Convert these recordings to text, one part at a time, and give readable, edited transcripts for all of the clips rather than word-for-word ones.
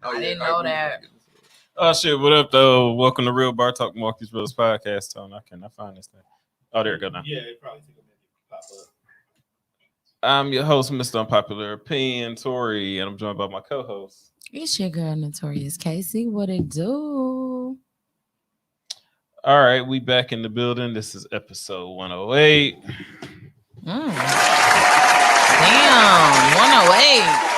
I didn't know that. Oh shit! What up, though? Welcome to Real Bar Talk, Marcus Rose podcast. Tone, I cannot find this thing. Oh, there it go now. Yeah, it probably took a minute to pop up. I'm your host, Mr. Unpopular Opinion, Tori, and I'm joined by my co-host. It's your girl, Notorious Casey. What it do? All right, we back in the building. This is episode 108. Damn, 108.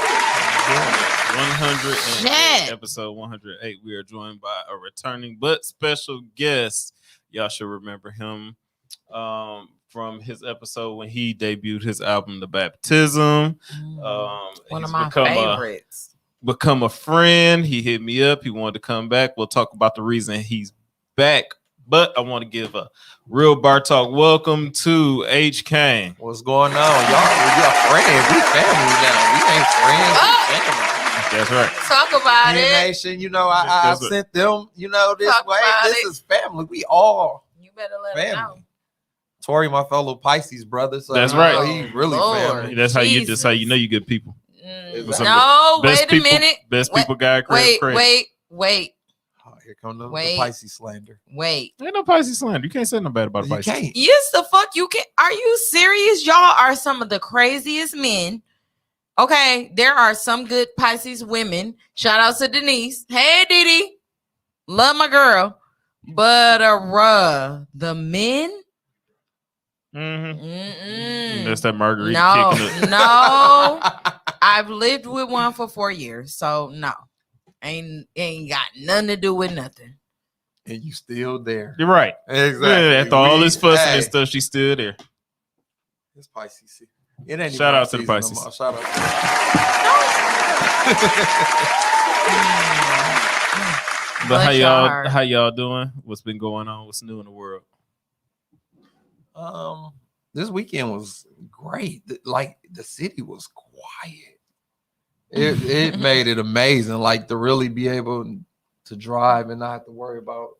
108, episode 108. We are joined by a returning but special guest. Y'all should remember him from his episode when he debuted his album, The Baptism. One of my favorites. Become a friend. He hit me up. He wanted to come back. We'll talk about the reason he's back. But I want to give a Real Bar Talk welcome to H. Kane. What's going on? Y'all friends. We family now. We ain't friends. We family. That's right. Talk about it. Nation, I sent them, this Talk way. This is family. We all You better let family. it know. Tori, my fellow Pisces brother. So that's right. He really family. That's how you just how you know you good people. No, wait a minute. Best people guy. Wait. Oh, here come the Pisces slander. Wait. Ain't no Pisces slander. You can't say no bad about a You Pisces. can't. Yes, the fuck you can. Are you serious? Y'all are some of the craziest men. Okay, there are some good Pisces women. Shout out to Denise. Hey, Didi. Love my girl. But the men? That's that margarita kicking it. No. I've lived with one for 4 years, so no. Ain't got nothing to do with nothing. And you still there. You're right. Exactly. Yeah, after all this fussing and stuff, she's still there. It's Pisces. It ain't Shout even out to the Pisces. No shout out. But how y'all doing? What's been going on? What's new in the world? This weekend was great. Like the city was quiet. It made it amazing. Like to really be able to drive and not have to worry about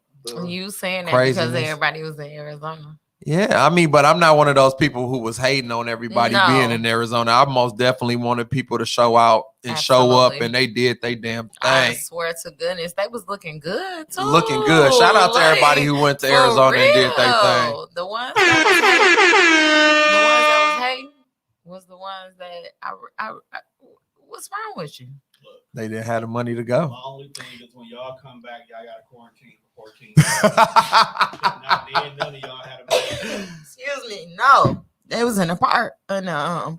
you saying that craziness. Because everybody was in Arizona. Yeah, I mean, but I'm not one of those people who was hating on everybody being in Arizona. I most definitely wanted people to show out and show up, and they did they damn thing. I swear to goodness, they was looking good too. Looking good. Shout out to everybody who went to Arizona and did their thing. The ones that was hating was the ones that I what's wrong with you? Look, they didn't have the money to go. My only thing is when y'all come back, y'all got to quarantine for 14 days. None of y'all had a money. Excuse me, no. They was in a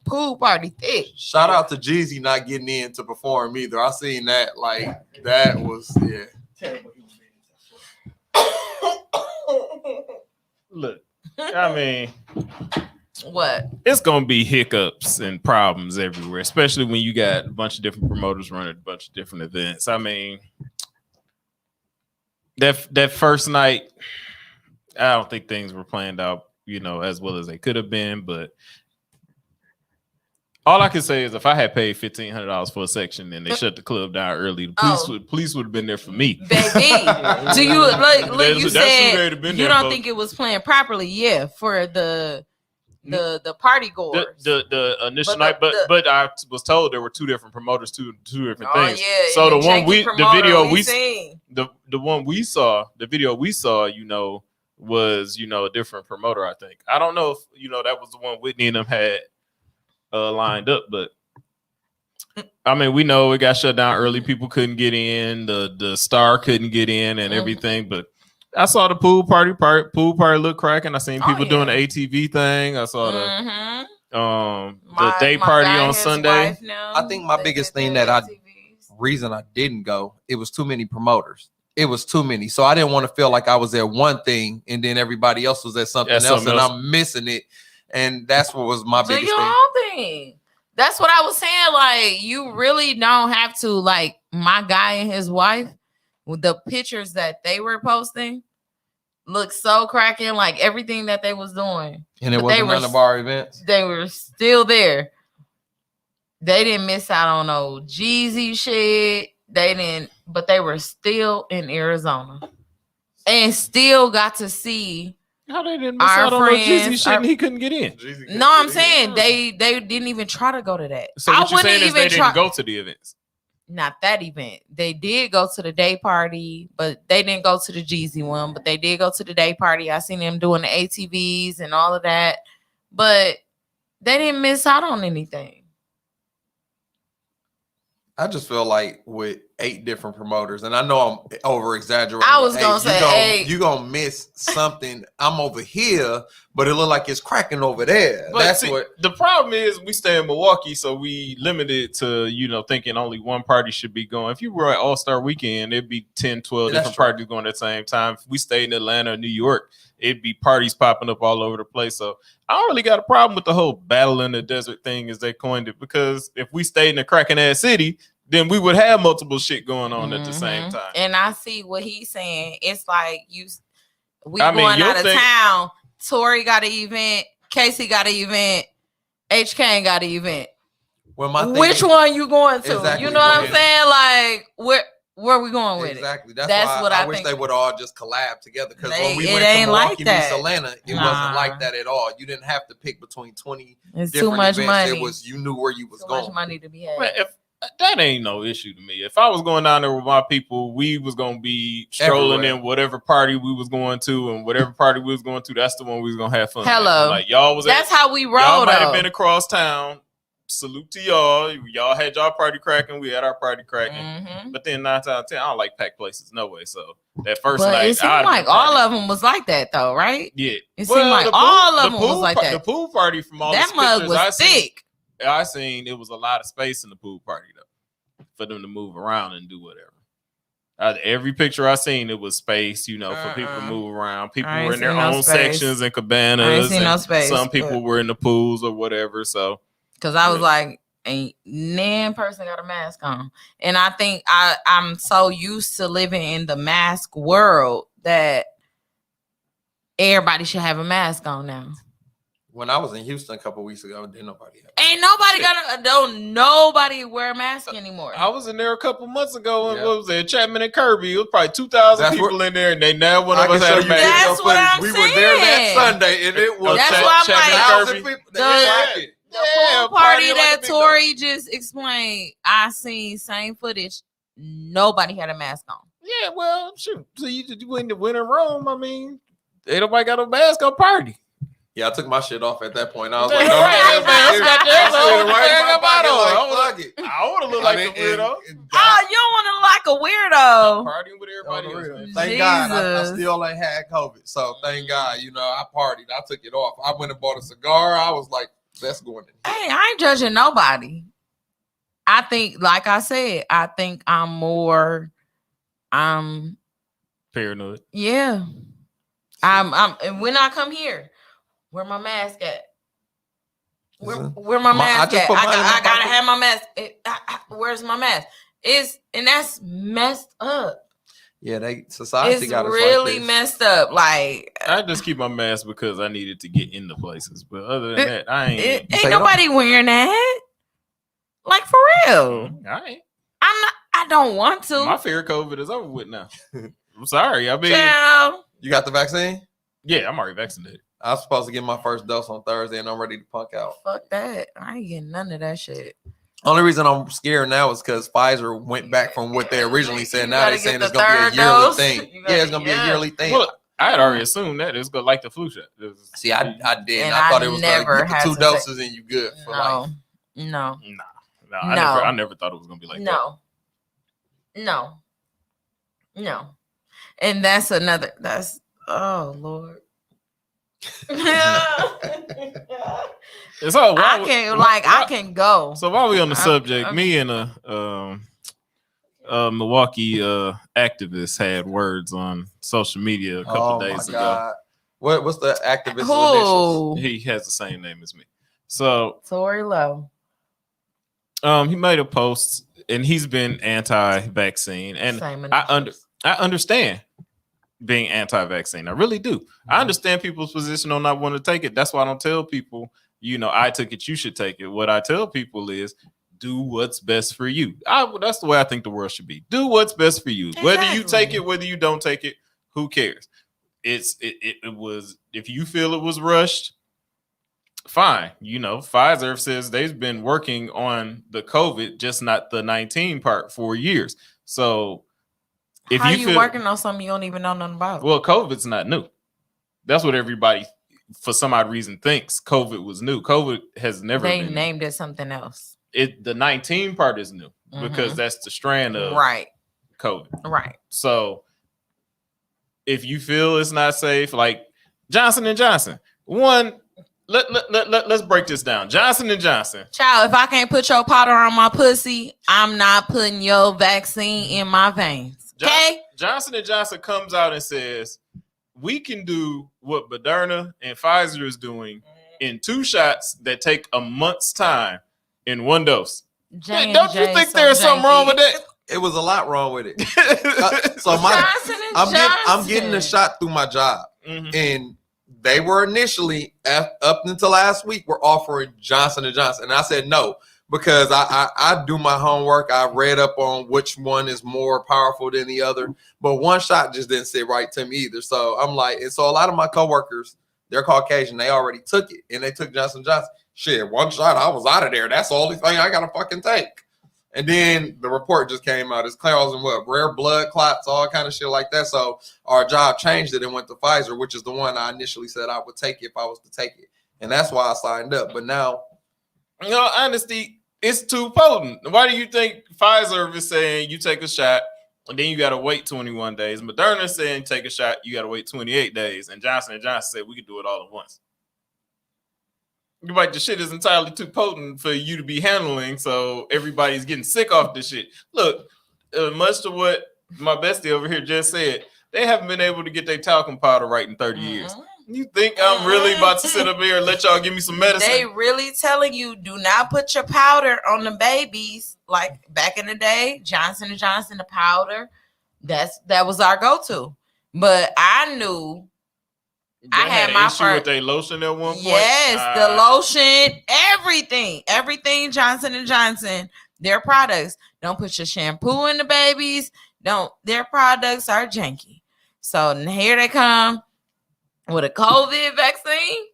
pool party thick. Shout out to Jeezy not getting in to perform either. I seen that. Like that was Terrible human beings. Look, I mean, what? It's gonna be hiccups and problems everywhere, especially when you got a bunch of different promoters running a bunch of different events. I mean, that first night, I don't think things were planned out, as well as they could have been. But all I can say is, if I had paid $1,500 for a section and they shut the club down early, the police would have been there for me. Baby, do you like you said you don't think it was planned properly? Yeah, for the party goers. The initial night, but I was told there were two different promoters, two different things. Yeah, so the one the video we saw, was a different promoter. I think I don't know if that was the one Whitney and them had lined up, but I mean we know it got shut down early. People couldn't get in. The star couldn't get in and everything, but. I saw the pool party look cracking. I seen people doing the ATV thing. I saw the day party on Sunday. I think my biggest thing reason I didn't go, it was too many promoters. It was too many. So I didn't want to feel like I was at one thing and then everybody else was at something else and I'm missing it. And that's what was my biggest thing. That's what I was saying. Like, you really don't have to, like, my guy and his wife, with the pictures that they were posting look so cracking, like everything that they was doing. And it wasn't none of our events. They were still there. They didn't miss out on no Jeezy shit. But they were still in Arizona. And still got to see how they didn't miss out on no Jeezy shit and he couldn't get in. No, I'm saying they didn't even try to go to that. So what you're saying is they didn't go to the events. not that event. They did go to the day party, but they didn't go to the Jeezy one. But they did go to the day party. I seen them doing the ATVs and all of that, but they didn't miss out on anything. I just feel like with 8 different promoters, and I know I'm over exaggerating. I was gonna say you're gonna miss something. I'm over here, but it look like it's cracking over there. But That's see, what the problem is. We stay in Milwaukee, so we limited to thinking only one party should be going. If you were at All-Star Weekend, it'd be 10, 12 That's different true. parties going at the same time. If we stayed in Atlanta or New York, it'd be parties popping up all over the place. So I don't really got a problem with the whole battle in the desert thing, as they coined it, because if we stayed in a cracking ass city, then we would have multiple shit going on at the same time. And I see what he's saying. It's like we I mean, going your out of thing- town. Tory got an event. Casey got an event. HK got an event. Well, my thing Which is- one you going to? Exactly. You know what I'm Yeah. saying? Like where are we going with Exactly. it? That's That's why what I I wish think. they would all just collab together. Because when we It went to ain't like Milwaukee that. meets Atlanta, it Nah. wasn't like that at all. You didn't have to pick between 20 It's different too much events. money. It was you knew where you was Too going. much money to be had. Man, if that ain't no issue to me. If I was going down there with my people, we was gonna be strolling Everywhere. in whatever party we was going to, and whatever party we was going to, that's the one we was gonna have fun. Hello. At. Like y'all was That's how we y'all roll. might have though. been across town. Salute to y'all. Y'all had y'all party cracking. We had our party cracking. Mhm. But then 9 times out of 10, I don't like packed places. No way. So that first But night, it seemed like all of them was like that, though, right? yeah. It seemed like all of them was like The that. pool party from all That the mug pictures was I seen, thick. I seen it was a lot of space in the pool party though, for them to move around and do whatever. Every picture I seen, it was space, for people to move around. People I ain't were in their seen no own space. sections and I ain't cabanas. seen no and space, some people but- were in the pools or whatever. So Because I was like, ain't nan person got a mask on. And I think I'm so used to living in the mask world that everybody should have a mask on now. When I was in Houston a couple weeks ago, didn't nobody have. Ain't nobody don't nobody wear a mask anymore. I was in there a couple months ago, and Yeah. what was it? Chapman and Kirby. It was probably 2,000 That's people what- in there, and they now one I of can us show had a you mask. That's video what footage. I'm We were there that saying. Sunday, and it was That's why I'm Chapman like, and 1,000 Kirby. people. The- Exactly. The pool party party like that a big Tory just explained, I seen same footage. Nobody had a mask on. Yeah, well, shoot. So you went to winter Rome. I mean, ain't nobody got a mask on party. Yeah, I took my shit off at that point. I was Yeah, like, right, no, man, I it's got that, slid it though. right in Bag my up pocket, out like, of it. fuck it. I would have looked I like mean, a weirdo. Oh, you don't want to look like a weirdo. Partying with everybody On the else. real. man. Thank God I Jesus. still ain't had COVID. So thank God, I partied. I took it off. I went and bought a cigar. I was like, that's going in. Hey, I ain't judging nobody. I think, like I said, I think I'm more, Paranoid. yeah. And when I come here, where my mask at? Where my mask I just at? put mine in my I gotta pocket. have my mask. Where's my mask? And that's messed up. Yeah, society It's got us really like this. messed up. Like I just keep my mask because I needed to get into places. But other than that, I ain't. ain't Say nobody wearing that. Like for real. I ain't. I'm not. I don't want to. My fear of COVID is over with now. I'm sorry. I mean, Child. You got the vaccine? yeah, I'm already vaccinated. I was supposed to get my first dose on Thursday, and I'm ready to punk out. Fuck that. I ain't getting none of that shit. Only reason I'm scared now is because Pfizer went back from what they originally said. You Now gotta they're saying get it's the going to third be a yearly dose. thing. You Yeah, gotta- it's going to be a yeah. yearly thing. Well, I had already assumed that it's good, like the flu shot. See, I did. And I thought I it was never like had two to doses and you good for No. life. No. No, No. I never thought it was gonna be like that. No. And that's oh Lord. It's all. I can go. So while we on the I- subject, I- me and a Milwaukee activist had words on social media a couple days ago. What's the activist initials? Who? He has the same name as me. So Tory Lowe. he made a post and he's been anti-vaccine, and Same I understand being anti-vaccine. I really do. I understand people's position on not wanting to take it. That's why I don't tell people, I took it, you should take it. What I tell people is do what's best for you. That's the way I think the world should be. Do what's best for you. Whether you take Exactly. it, whether you don't take it, who cares? It was, if you feel it was rushed, fine. Pfizer says they've been working on the COVID, just not the 19 part, for years. So if How you you working on something you don't even know nothing about? well, COVID's not new. That's what everybody, for some odd reason, thinks COVID was new. COVID has never they been named it something else. The 19 part is new because that's the strand of COVID. Right. So if you feel it's not safe, like Johnson & Johnson, let's break this down. Johnson & Johnson. Child, if I can't put your powder on my pussy, I'm not putting your vaccine in my veins. Okay? Johnson & Johnson comes out and says, we can do what Moderna and Pfizer is doing in 2 shots that take a month's time in 1 dose. Don't you think there's something wrong with that? It was a lot wrong with it. So I'm getting a shot through my job, and they were initially up until last week were offering Johnson & Johnson, and I said no because I do my homework. I read up on which one is more powerful than the other, but 1 shot just didn't sit right to me either. So I'm like, and so a lot of my coworkers, they're Caucasian, they already took it, and they took Johnson & Johnson. Shit, 1 shot, I was out of there. That's the only thing I gotta fucking take. And then the report just came out. It's causing rare blood clots, all kind of shit like that. So our job changed it and went to Pfizer, which is the one I initially said I would take if I was to take it. And that's why I signed up. But now, honesty, it's too potent. Why do you think Pfizer is saying you take a shot and then you got to wait 21 days? Moderna is saying take a shot, you got to wait 28 days. And Johnson & Johnson said we could do it all at once. You're like, the shit is entirely too potent for you to be handling, so everybody's getting sick off this shit. Look, much to what my bestie over here just said, they haven't been able to get their talcum powder right in 30 years. You think I'm really about to sit up here and let y'all give me some medicine? They really telling you, do not put your powder on the babies. Like back in the day, Johnson & Johnson, the powder, that was our go-to. But I knew I had my issue with their lotion at one point. Yes, the lotion, everything Johnson & Johnson, their products. Don't put your shampoo in the babies. Their products are janky. So here they come with a COVID vaccine.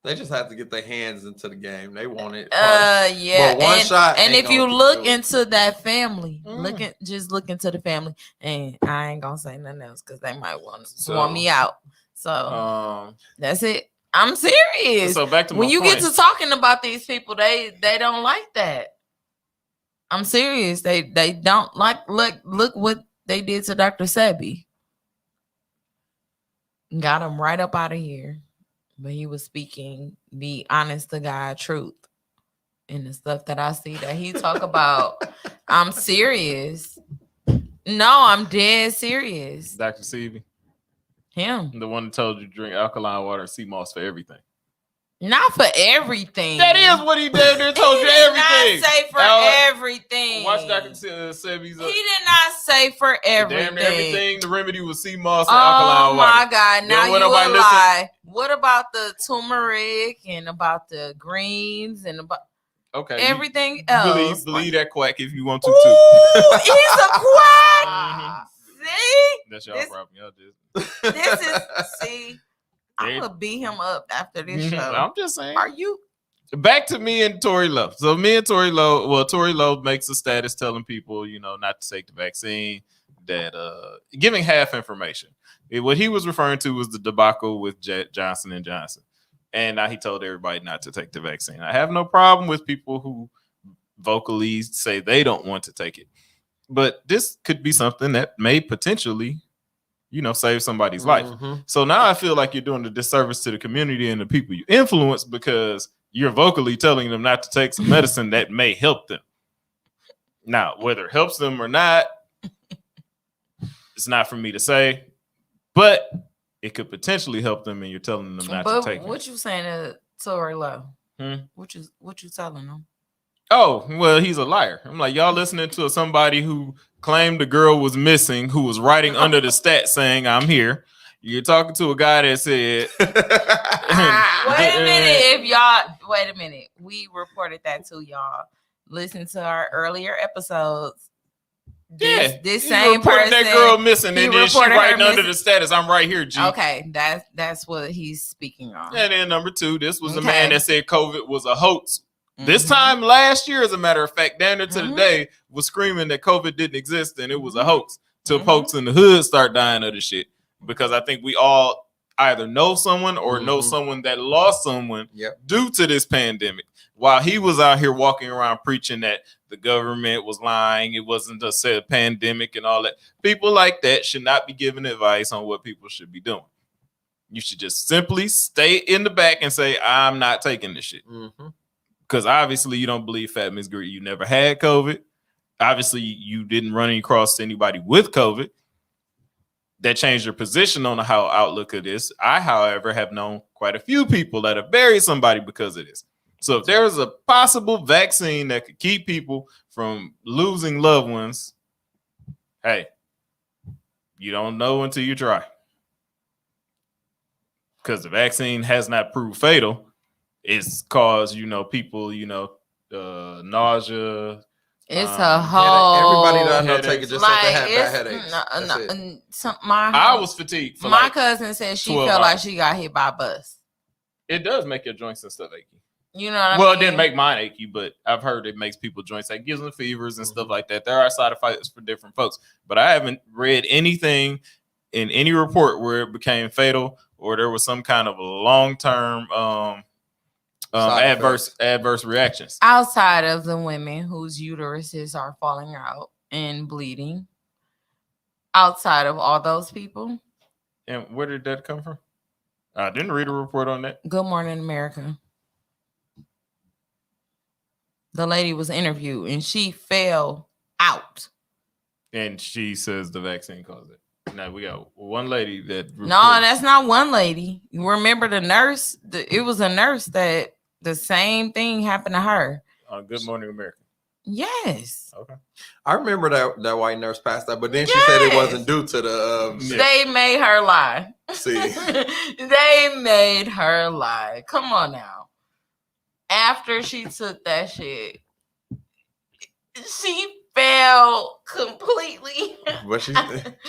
They just have to get their hands into the game. They want it. Yeah. But 1 shot. And if you look into that family, look into the family, and I ain't gonna say nothing else because they might want me out. So that's it. I'm serious. So back to when you get to talking about these people, they don't like that. I'm serious. They don't like. Look what they did to Dr. Sebi. Got him right up out of here. But he was speaking the honest to God truth. And the stuff that I see that he talk about, I'm serious. No, I'm dead serious. Dr. Sebi. Him. The one that told you to drink alkaline water and sea moss for everything. Not for everything. That is what he did. He told you everything. Not say for everything. Watch Dr. Sebi's. He did not say for everything. Damn everything. The remedy was sea moss and alkaline water. Oh my God! Now you a lie. What about the turmeric and about the greens and about everything else? Believe that quack if you want to. Ooh, he's a quack. See, that's y'all problem. Y'all just. This is see. I'm gonna beat him up after this show. I'm just saying. Are you? Back to me and Tory Lowe. So me and Tory Lowe. Well, Tory Lowe makes a status telling people, not to take the vaccine. That giving half information. What he was referring to was the debacle with Johnson & Johnson, and now he told everybody not to take the vaccine. I have no problem with people who vocally say they don't want to take it, but this could be something that may potentially. Save somebody's life. So now I feel like you're doing a disservice to the community and the people you influence because you're vocally telling them not to take some medicine that may help them. Now, whether it helps them or not, it's not for me to say, but it could potentially help them and you're telling them not to take it. What you saying to Tory Lowe? What you telling them? Oh, well, he's a liar. I'm like, y'all listening to somebody who claimed the girl was missing, who was writing under the stat saying, I'm here. You're talking to a guy that said... Wait a minute. We reported that too, y'all. Listen to our earlier episodes. This he same reported person. that girl missing, he and then she reported her writing under missing. the status, "I'm right here, G." Okay, that's what he's speaking on. And then number 2, this was a Okay. man that said COVID was a hoax. This Mhm. time last year, as a matter of fact, down to the Mhm. day was screaming that COVID didn't exist and it was a Mhm. hoax. Till Mhm. folks in the hood start dying of the shit, because I think we all either know someone or know Mhm. someone that lost someone Yep. due to this pandemic. While he was out here walking around preaching that the government was lying, it wasn't a pandemic and all that. People like that should not be giving advice on what people should be doing. You should just simply stay in the back and say, "I'm not taking this shit." Mhm. Because obviously you don't believe Fat Miss Green. You never had COVID. Obviously you didn't run across anybody with COVID. That changed your position on how outlook of this. I, however, have known quite a few people that have buried somebody because of this. So if there is a possible vaccine that could keep people from losing loved ones, hey, you don't know until you try. Because the vaccine has not proved fatal. It's caused, people, nausea. It's Um, a whole. Everybody that I know headaches. take it just said they had it's- bad headaches. That's it. I was fatigued for my like, cousin said she 12 felt like hours. she got hit by a bus. It does make your joints and stuff achy. You know what I Well, mean? it didn't make mine achy, but I've heard it makes people joints like gives them fevers and stuff Mhm. like that. There are side effects for different folks, but I haven't read anything in any report where it became fatal or there was some kind of a long-term Side adverse reactions. outside of the women whose uteruses are falling out and bleeding, outside of all those people, And where did that come from? I didn't read a report on that. Good Morning America. The lady was interviewed and she fell out. And she says the vaccine caused it. Now we got one lady that No, reported- that's not one lady. You remember the nurse? It was a nurse that the same thing happened to her. on Good Morning America. Yes. Okay. I remember that white nurse passed that, but then she said it wasn't due to the Yeah. They made her lie. see. They made her lie. Come on now. After she took that shit, she fell completely. But she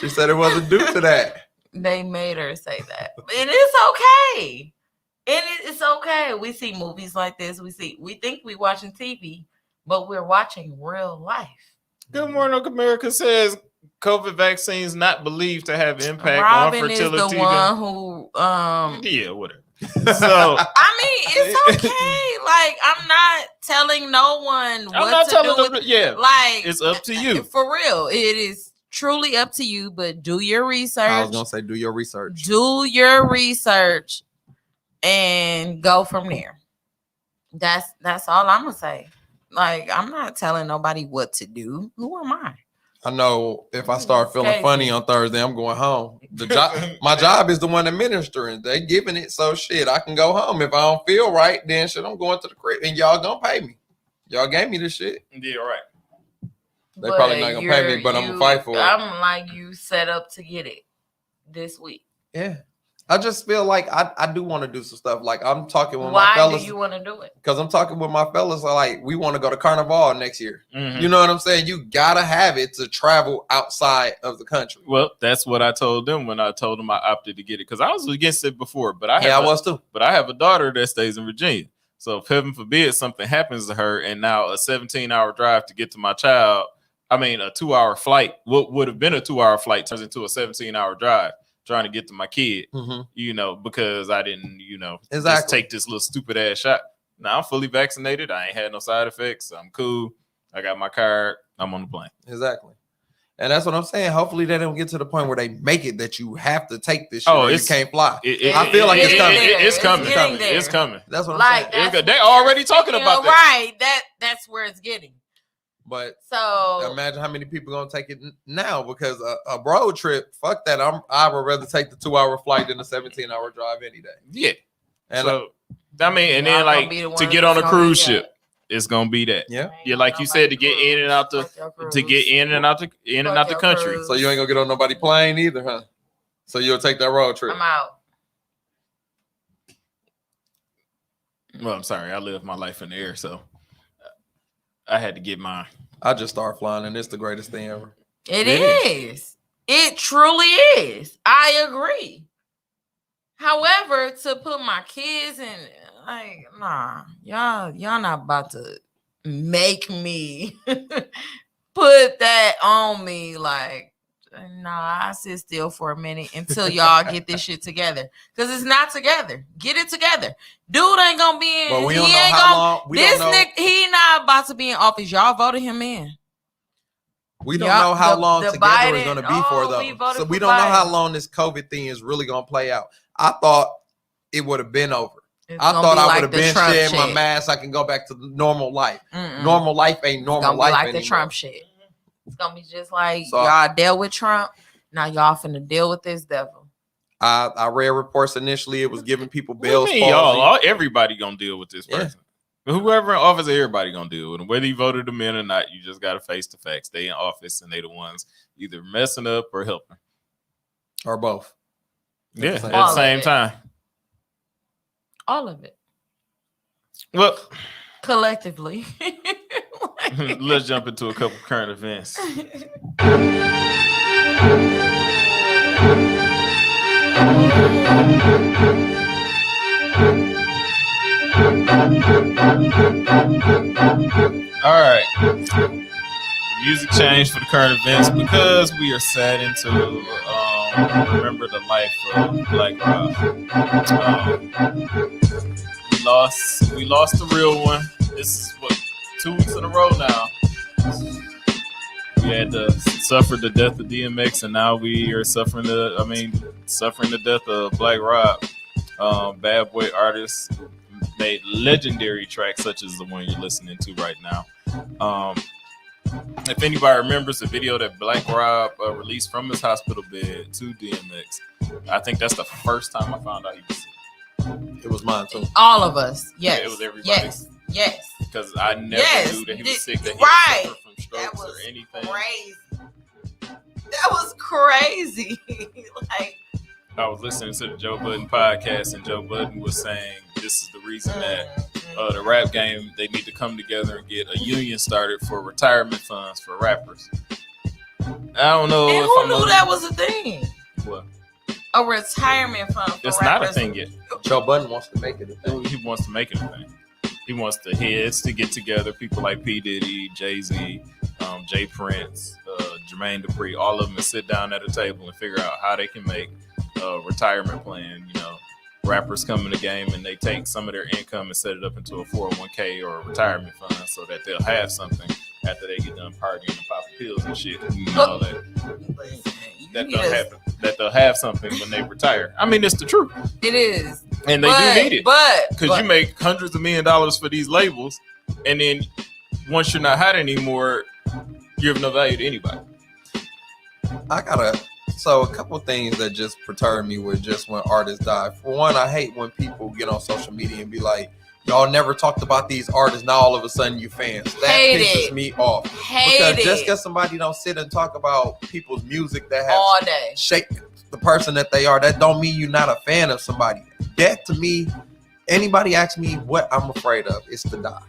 said it wasn't due to that. They made her say that. And it's okay. And it's okay. We see movies like this. We think we watching TV, but we're watching real life. Good Morning America says COVID vaccines not believed to have impact Robin on is fertility. the one who Yeah, whatever. So I mean, it's okay. Like, I'm not telling no one what I'm not to do telling with, them. Yeah, like, it's up to you. for real. It is truly up to you, but do your research. I was gonna say, do your research. Do your research and go from there. That's all I'm gonna say. Like, I'm not telling nobody what to do. Who am I? I know if I start feeling Crazy. funny on Thursday, I'm going home. The job, my job is the one administering. They giving it, so shit, I can go home. If I don't feel right, then shit, I'm going to the crib, and y'all gonna pay me. Y'all gave me this shit. Yeah, right. They probably not gonna pay me, but I'm gonna fight for it. I'm like, you set up to get it this week. Yeah, I just feel like I do want to do some stuff. Like I'm talking with my Why fellas do you want to do it? because I'm talking with my fellas. Like we want to go to Carnival next year. Mhm. You know what I'm saying? You gotta have it to travel outside of the country. Well, that's what I told them when I told them I opted to get it because I was against it before, but I was too. have a daughter that stays in Virginia. So if heaven forbid something happens to her and now a 17-hour drive to get to my child, I mean a 2-hour flight, what would have been a 2-hour flight turns into a 17-hour drive trying to get to my kid, because I didn't, just Exactly. take this little stupid ass shot. Now I'm fully vaccinated. I ain't had no side effects. I'm cool. I got my card. I'm on the plane. Exactly. And that's what I'm saying. Hopefully they don't get to the point where they make it that you have to take this shit Oh, or you it's- can't fly. I feel like it's coming. It's coming. It's getting there. It's coming. That's what I'm Like saying. that's They what already you're talking speaking about of, that. right? That's where it's getting. But So imagine how many people gonna take it now because a road trip, fuck that. I would rather take the 2-hour flight than the 17-hour drive any day. Yeah. And So I mean, and Y'all then gonna like be the to ones get on a that's gonna cruise be ship, it's gonna be that. yeah. Yeah, like you said, to get in and out the country. So you ain't gonna get on nobody plane either, huh? So you'll take that road trip. I'm out. Well, I'm sorry, I live my life in the air, so I had to get mine. I just start flying and it's the greatest thing ever. It is. It truly is. I agree. However, to put my kids in, like, nah, y'all not about to make me put that on me. Like, nah, I sit still for a minute until y'all get this shit together. Because it's not together. Get it together. Dude ain't gonna be in. But we don't know how long. We don't know. He not about to be in office. Y'all voted him in. We don't know how long the together Biden, is going to be for, though. So we don't know how long this COVID thing is really going to play out. I thought it would have been over. I thought I would have been shedding my mask. I can go back to normal life. Normal life ain't normal life like anymore. The Trump shit. It's going to be just like y'all dealt with Trump. Now y'all finna deal with this devil. I read reports initially. It was giving people bills. Everybody going to deal with this person. Whoever in office, everybody gonna deal with them. Whether you voted them in or not, you just gotta face the facts. They in office and they the ones either messing up or helping. Or both. Yeah, at the same time. All of it. Well, collectively. Let's jump into a couple current events. All right. Music change for the current events because we are saddened to remember the life of Black Rob. We lost the real one. This is what 2 weeks in a row now. We had to suffer the death of DMX, and now we are suffering the death of Black Rob. Bad boy artists made legendary tracks such as the one you're listening to right now. If anybody remembers the video that Black Rob released from his hospital bed to DMX, I think that's the first time I found out he was sick. It was mine too. All of us. Yes. Yeah, it was everybody. Yes. Because I never knew that he was sick, that he was from strokes or anything. Crazy. That was crazy. Like, I was listening to the Joe Budden podcast, and Joe Budden was saying this is the reason that the rap game, they need to come together and get a union started for retirement funds for rappers. I don't know. And who knew that was a thing? What? A retirement fund for it's rappers. Not a thing yet. Joe Budden wants to make it a thing. He wants to make it a thing. He wants the heads to get together, people like P. Diddy, Jay-Z, Jay Prince, Jermaine Dupri, all of them to sit down at a table and figure out how they can make a retirement plan. You know, rappers come in the game and they take some of their income and set it up into a 401k or a retirement fund so that they'll have something after they get done partying and popping pills and shit and all that. That they'll have something when they retire. I mean, it's the truth. It is. And they do need it. Because you make hundreds of $1 millions for these labels, and then once you're not hot anymore, you have no value to anybody. So a couple of things that just perturb me with just when artists die. For one, I hate when people get on social media and be like, y'all never talked about these artists. Now all of a sudden you fans. That pisses me off. Just because somebody don't sit and talk about people's music that has all day shaped the person that they are, that don't mean you're not a fan of somebody. Death to me, anybody asks me what I'm afraid of, it's to die.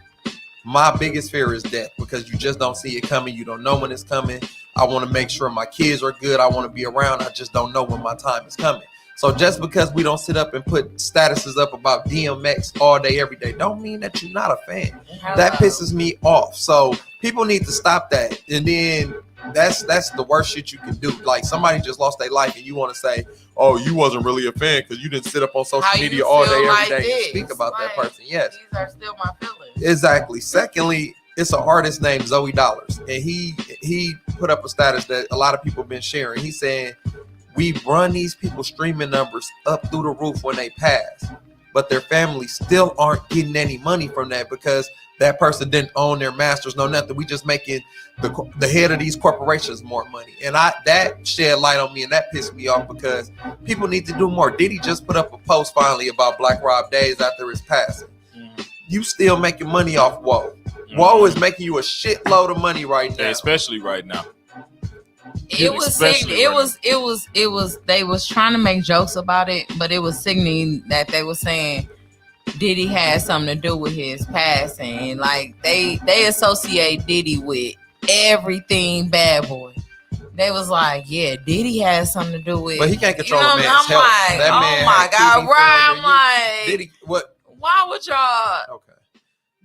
My biggest fear is death because you just don't see it coming. You don't know when it's coming. I want to make sure my kids are good. I want to be around. I just don't know when my time is coming. So just because we don't sit up and put statuses up about DMX all day, every day, don't mean that you're not a fan. That pisses me off. So people need to stop that. And then that's the worst shit you can do. Like somebody just lost their life and you want to say, oh, you wasn't really a fan because you didn't sit up on social media all day, every day and speak about that person. Yes. These are still my feelings. Exactly. Secondly, it's an artist named Zoe Dollars. And he put up a status that a lot of people have been sharing. He's saying, we run these people's streaming numbers up through the roof when they pass, but their families still aren't getting any money from that because that person didn't own their masters, no nothing. We just making the head of these corporations more money. And that shed light on me and that pissed me off because people need to do more. Diddy just put up a post finally about Black Rob days after his passing. You still making money off Woe. Woe is making you a shitload of money right now. Especially right now. It was they was trying to make jokes about it, but it was signaling that they were saying Diddy had something to do with his passing. Like they associate Diddy with everything Bad Boy. they was like, yeah, Diddy has something to do with. But he can't control you know, a man's I'm health. like, That oh man my had god, kidney right? failure. I'm like, Diddy, what? why would y'all Okay,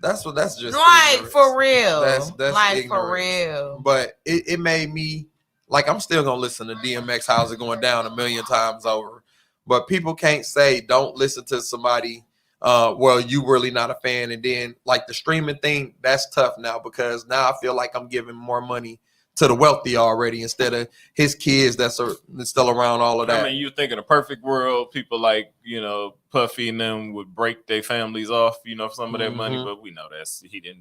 that's just like ignorance. for real? That's like ignorance. for real. But it made me like I'm still gonna listen to DMX. How's it going down 1,000,000 times over? But people can't say don't listen to somebody. Well, you really not a fan, and then like the streaming thing, that's tough now because now I feel like I'm giving more money to the wealthy already instead of his kids that's still around. All of that. I mean, you think in a perfect world, people like Puffy and them would break their families off, for some of their money, but we know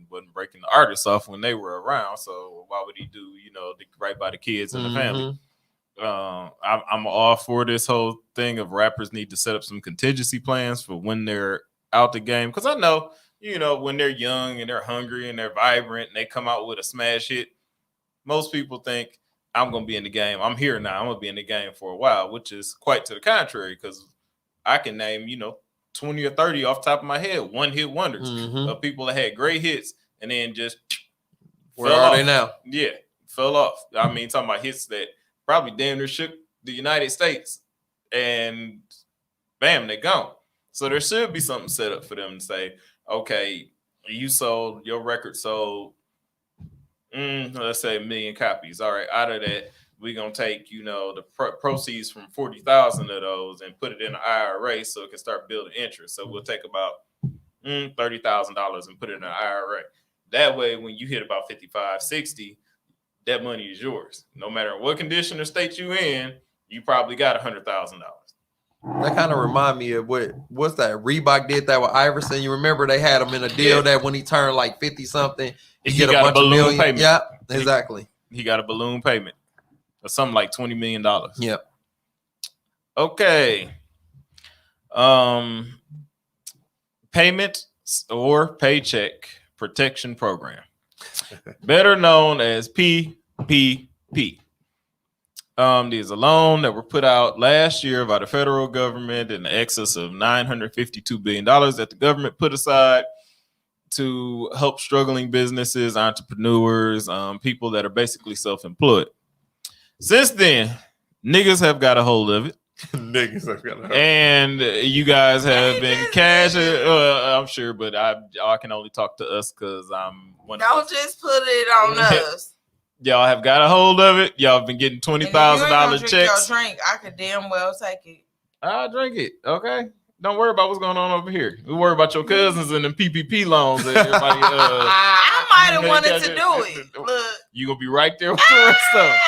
wasn't breaking the artists off when they were around. So why would he do right by the kids and the family? I'm all for this whole thing of rappers need to set up some contingency plans for when they're out the game, because I know when they're young and they're hungry and they're vibrant and they come out with a smash hit, most people think I'm gonna be in the game. I'm here now. I'm gonna be in the game for a while, which is quite to the contrary, because I can name 20 or 30 off the top of my head one hit wonders of people that had great hits and then just where are they now? Yeah, fell off. I mean, talking about hits that probably damn near shook the United States, and bam, they're gone. So there should be something set up for them to say, okay, your record sold, let's say 1 million copies. All right, out of that, we're going to take, the proceeds from 40,000 of those and put it in an IRA so it can start building interest. So we'll take about $30,000 and put it in an IRA. That way, when you hit about 55, 60, that money is yours. No matter what condition or state you in, you probably got $100,000. That kind of remind me of what's that? Reebok did that with Iverson. You remember they had him in a deal that when he turned like 50 something, he get a bunch of million payment. Yeah, exactly. He got a balloon payment or something like $20 million. Yep. Okay. Payment or Paycheck Protection Program, better known as PPP. There's a loan that were put out last year by the federal government in excess of $952 billion that the government put aside to help struggling businesses, entrepreneurs, people that are basically self-employed. Since then, niggas have got a hold of it. Niggas have got a hold of it. And you guys have been cashing. I'm sure, but I can only talk to us because I'm one. Don't just put it on us. Y'all have got a hold of it. Y'all have been getting $20,000 checks. Your drink, I could damn well take it. I'll drink it. Okay. Don't worry about what's going on over here. We worry about your cousins and them PPP loans. That everybody, I might have wanted to do it. Look, you gonna be right there with the rest of them.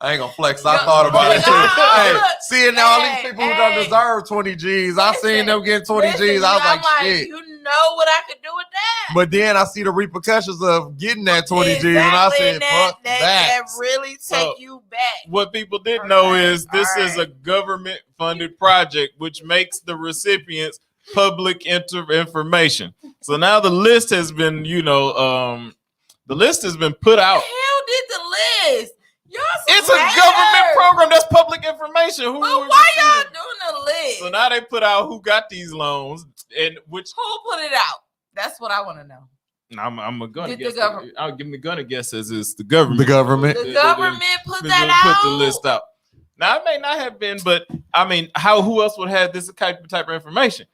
I ain't gonna flex. I thought about it too. Hey, seeing all these people who don't deserve 20 G's, I seen them get 20 G's. I was like, shit. You know what I could do with that? But then I see the repercussions of getting that 20 G's, and I said, fuck that. That really take you back. What people didn't know is this is a government-funded project, which makes the recipients public information. So now the list has been, the list has been put out. Hell did the list. It's a government program that's public information. But why y'all doing the list? So now they put out who got these loans and who put it out. That's what I want to know. I'm gonna guess. I'm gonna guess as it's the government. The government. The government put that out. Put the list out. Now it may not have been, but I mean, who else would have this type of information?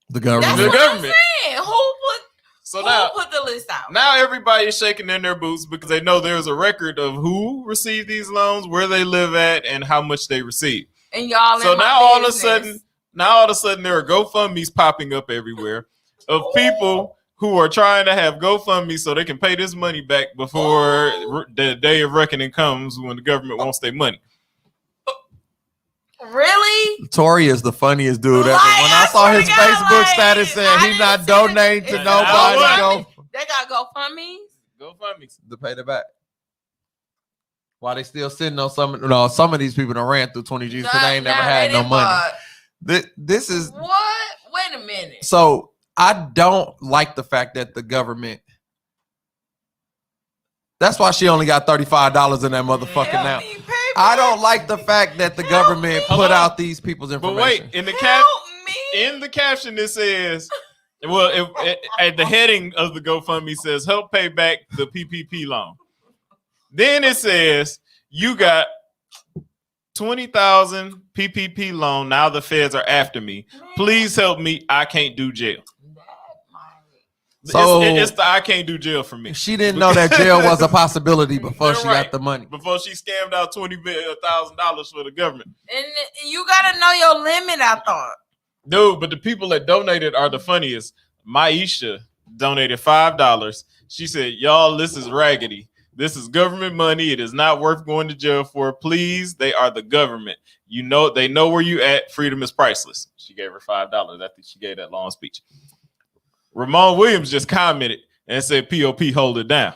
The government. That's the what government. I'm saying. Who put the list out? Now everybody is shaking in their boots because they know there's a record of who received these loans, where they live at, and how much they received. And y'all. So now all of a sudden there are GoFundMe's popping up everywhere of people who are trying to have GoFundMe so they can pay this money back before the day of reckoning comes when the government wants their money. Really? Tory is the funniest dude ever. When I saw his Facebook status saying he's not donating to nobody, they got GoFundMes to pay the back. Why they still sitting on some of these people that ran through 20 G's because they ain't never had no money. This is what? Wait a minute. So I don't like the fact that the government. That's why she only got $35 in that motherfucker now. I don't like the fact that the government put out these people's information. But wait, in the caption it says, at the heading of the GoFundMe says, help pay back the PPP loan. Then it says, You got 20,000 PPP loan. Now the feds are after me. Please help me. I can't do jail. So it's the I can't do jail for me. She didn't know that jail was a possibility before she got the money. Before she scammed out $20,000 for the government. And you gotta know your limit, I thought. Dude, but the people that donated are the funniest. Maisha donated $5. She said, y'all, this is raggedy. This is government money. It is not worth going to jail for. Please, they are the government. You know, they know where you at. Freedom is priceless. She gave her $5 after she gave that long speech. Ramon Williams just commented and said, POP, hold it down.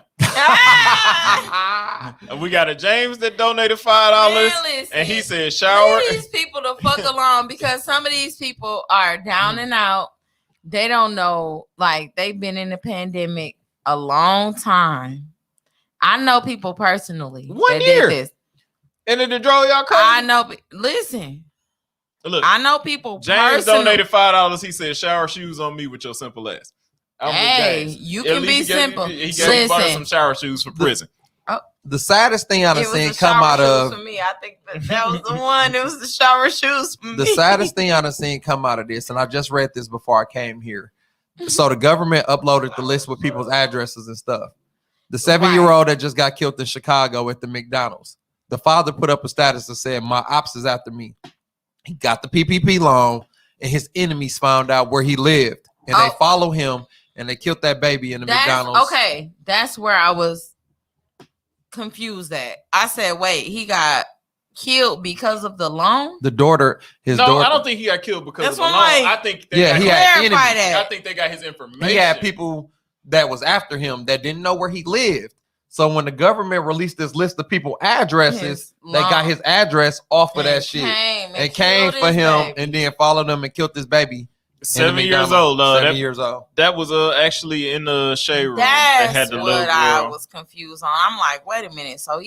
And we got a James that donated $5. And he said, shower. Leave these people to fuck along because some of these people are down and out. They don't know. Like, they've been in the pandemic a long time. I know people personally. 1 year. Did this. And then the draw y'all crazy. I know. Listen. Look, I know people. James donated $5. He said, shower shoes on me with your simple ass. Hey, you can be simple. He bought us some shower shoes for prison. The saddest thing I've seen come out of for me. I think that was the one. It was the shower shoes for me. The saddest thing I've seen come out of this, and I just read this before I came here. So the government uploaded the list with people's addresses and stuff. The 7-year-old that just got killed in Chicago at the McDonald's. The father put up a status that said, my ops is after me. He got the PPP loan, and his enemies found out where he lived, and they follow him, and they killed that baby in the McDonald's. Okay, that's where I was confused at. I said, wait, he got killed because of the loan? The daughter, daughter. I don't think he got killed because that's of the loan. I think he had enemies. I think they got his information. He had people that was after him that didn't know where he lived. So when the government released this list of people addresses, they got his address off of that shit. And came for him and then followed him and killed this baby. 7 years old. 7 years old. That was actually in the shade room. That's they had the what little girl. I was confused on. I'm like, wait a minute. So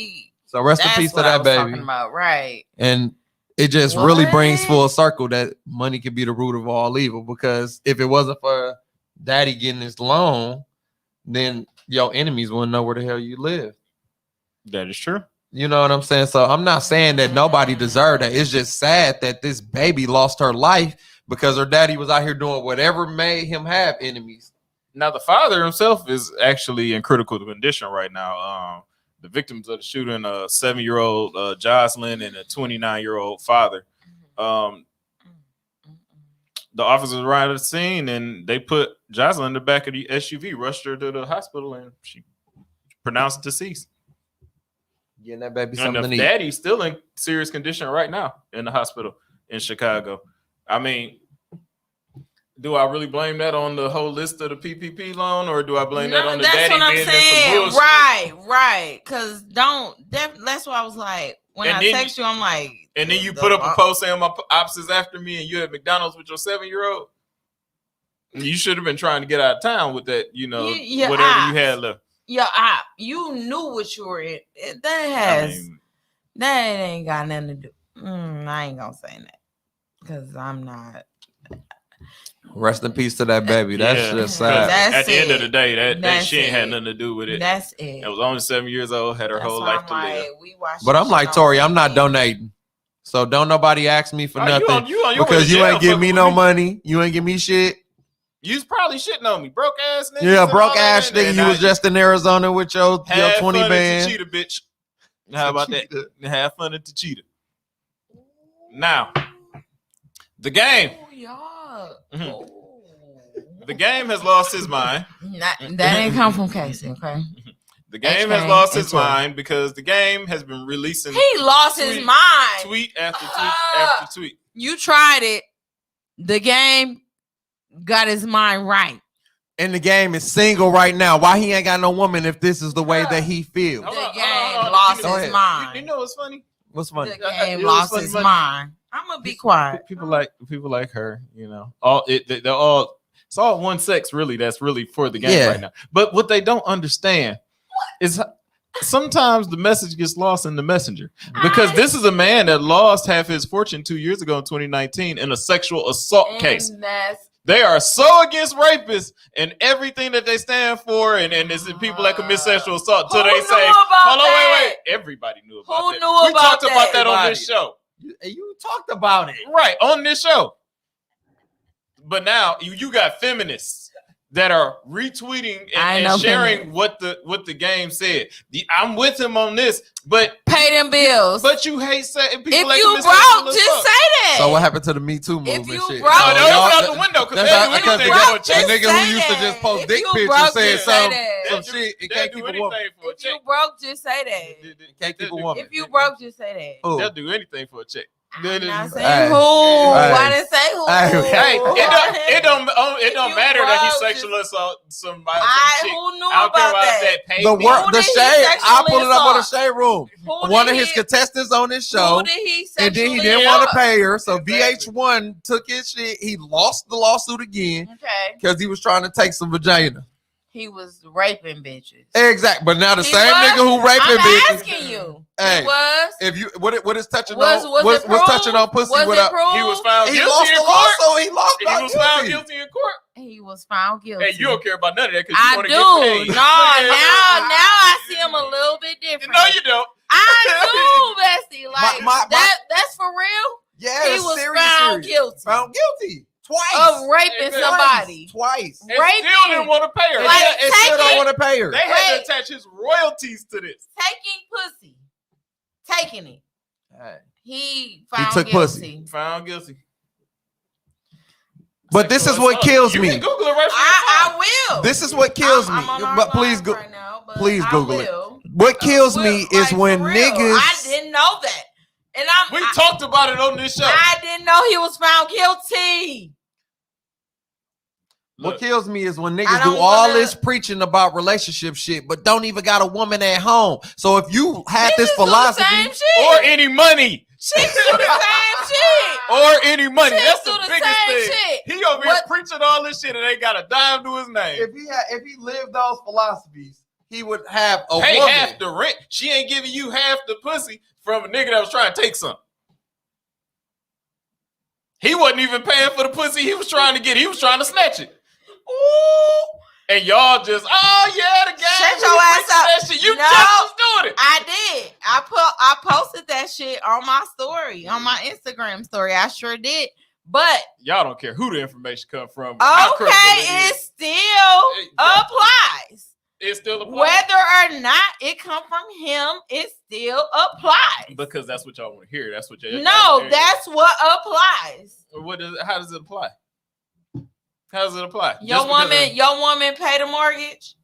rest in peace to that baby. About, right. And it just really brings full circle that money can be the root of all evil. Because if it wasn't for daddy getting his loan, then your enemies wouldn't know where the hell you live. That is true. You know what I'm saying? So I'm not saying that nobody deserved that. It's just sad that this baby lost her life because her daddy was out here doing whatever made him have enemies. Now, the father himself is actually in critical condition right now. The victims of the shooting, a 7-year-old Jocelyn and a 29-year-old father. The officers arrived at the scene and they put Jocelyn in the back of the SUV, rushed her to the hospital, and she pronounced deceased. Getting that baby something to eat. Daddy's still in serious condition right now in the hospital in Chicago. I mean, do I really blame that on the whole list of the PPP loan, or do I blame that on the daddy being in some bullshit? Right. Because that's why I was like, when I text you, I'm like, and then you put up a post saying my ops is after me, and you at McDonald's with your 7-year-old. You should have been trying to get out of town with that, whatever you had left. Yeah, you knew what you were in. That ain't got nothing to do. I ain't gonna say that because I'm not. Rest in peace to that baby. That's just sad. At the end of the day, that shit ain't had nothing to do with it. That's it. It was only 7 years old, had her whole life to live. But I'm like, Tori, I'm not donating. So don't nobody ask me for nothing because you ain't give me no money. You ain't give me shit. You was probably shitting on me, broke ass nigga. Yeah, broke ass nigga. You was just in Arizona with your 20 band. Cheetah, bitch. How about that? Have fun at the Cheetah. Now, the game. The game has lost his mind. That ain't come from Casey, okay? The game has lost his mind because the game has been releasing. He lost his mind. Tweet after tweet after tweet. You tried it. The game got his mind right. And the game is single right now. Why he ain't got no woman if this is the way that he feels? The game lost his mind. You know what's funny? What's funny? The game lost his mind. I'm gonna be quiet. People like her, it's all one sex really. That's really for the game right now. But what they don't understand is sometimes the message gets lost in the messenger because this is a man that lost half his fortune 2 years ago in 2019 in a sexual assault case. They are so against rapists and everything that they stand for, and it's the people that commit sexual assault. Who Till they knew say, about "Hold on, that? wait." Everybody knew about Who that. knew We about talked about that? that on this show, You talked about it. right? On this show. But now you got feminists that are retweeting and sharing what the game said. I'm with him on this, but pay them bills. But you hate people. If like you broke, just say that. So what happened to the Me Too movement? If you shit? broke, No, they y'all- open out the window because That's they do how- anything for a the check. nigga say who used to that. just post If dick you pictures broke, saying just say some that. shit. It They'll can't do keep a anything woman. for a If check. you broke, just say that. Can't keep a woman. If you broke, just say that. Who? They'll do anything for a check. I'm not saying Hey. who. Hey. I didn't say who. Hey. It don't If you matter that he broke, sexual assault somebody. Who knew I don't care about about that? that. Pay The me. work, Who the did he shade. I sexually pulled it up on the assault? shade room. Who One did of his he- contestants on this show, Who did he and then he sexually didn't want to assault? pay her, so Exactly. VH1 took his shit. He lost the lawsuit again Okay. because he was trying to take some vagina. He was raping bitches. Exactly, but now the He same was? nigga who raping I'm bitches. asking you. Hey, He was. if you what is touching Was on? it What's proved? touching on pussy Was it without? proved? He was found He guilty lost in the court. lawsuit. He lost. He not was found guilty. guilty in court. He was found guilty. Hey, you don't care about none of that because you I want do. to get paid. No, now I see him a little bit different. No, you don't. I do, Bessie. Like My- that's for real. Yeah, He it's was serious, found serious. guilty Found guilty twice. of raping Exactly. somebody. Twice. And Raping. still didn't want to pay her. And Like, they- and still take don't it. want to pay her. They had Wait. to attach his royalties to this. Taking pussy. Taking it. Hey. He found took guilty. pussy. Found guilty. But this is Sexual what assault. kills You me. can Google it right from your I phone. will. This is what kills I'm me. on our But please live go. right now, but please I Google it. will. What kills I me will. is Like, when for real. niggas. I didn't know that. And We talked about it on this show. I didn't know he was found guilty. What Look, kills me is when I niggas don't do all wanna- this preaching about relationship shit, but don't even got a woman at home. So if you had this Bitches do the philosophy, same shit. or any money. Chicks do the same shit. Or any money. Chicks That's do the the biggest same thing. shit. He over here What- preaching all this shit and ain't got a dime to his name. if he lived those philosophies, he would have a Pay woman. half the rent. She ain't giving you half the pussy from a nigga that was trying to take some. He wasn't even paying for the pussy he was trying to get. He was trying to snatch it. Ooh. And y'all just, oh yeah, the game. Shut we your ass preaching up. that shit. You No. just was doing it. I did. I posted that shit on my story, on my Instagram story. I sure did. But Y'all don't care who the information come from. how credible okay, it it is. still It- applies. It still applies. Whether or not it come from him, it still applies. Because that's what y'all want to hear. That's what y'all No, that's what applies. how does it apply? How does it apply? Your woman pay the mortgage.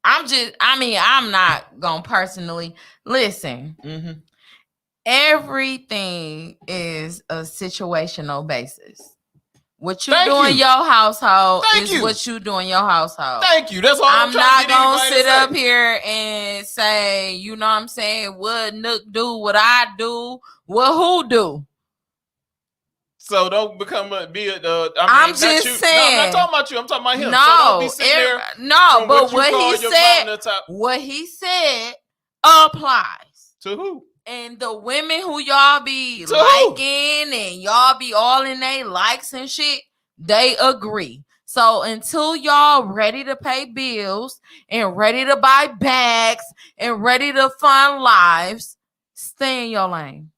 I'm not gonna personally listen. Mm-hmm. Everything is a situational basis. What you Thank do in you. your household Thank is you. what you do in your household. Thank you. That's all I'm trying not to get gonna anybody sit to say. up here and say, you know what I'm saying, what Nook do, what I do, what who do. So don't become I'm I'm just No, I'm saying. not talking about you. I'm talking about him. So No, don't be sitting there no, from but you what call he your said, partner top- what he said applies. to who? And the women who y'all be To who? liking and y'all be all in they likes and shit, they agree. So until y'all ready to pay bills and ready to buy bags and ready to fund lives, stay in your lane.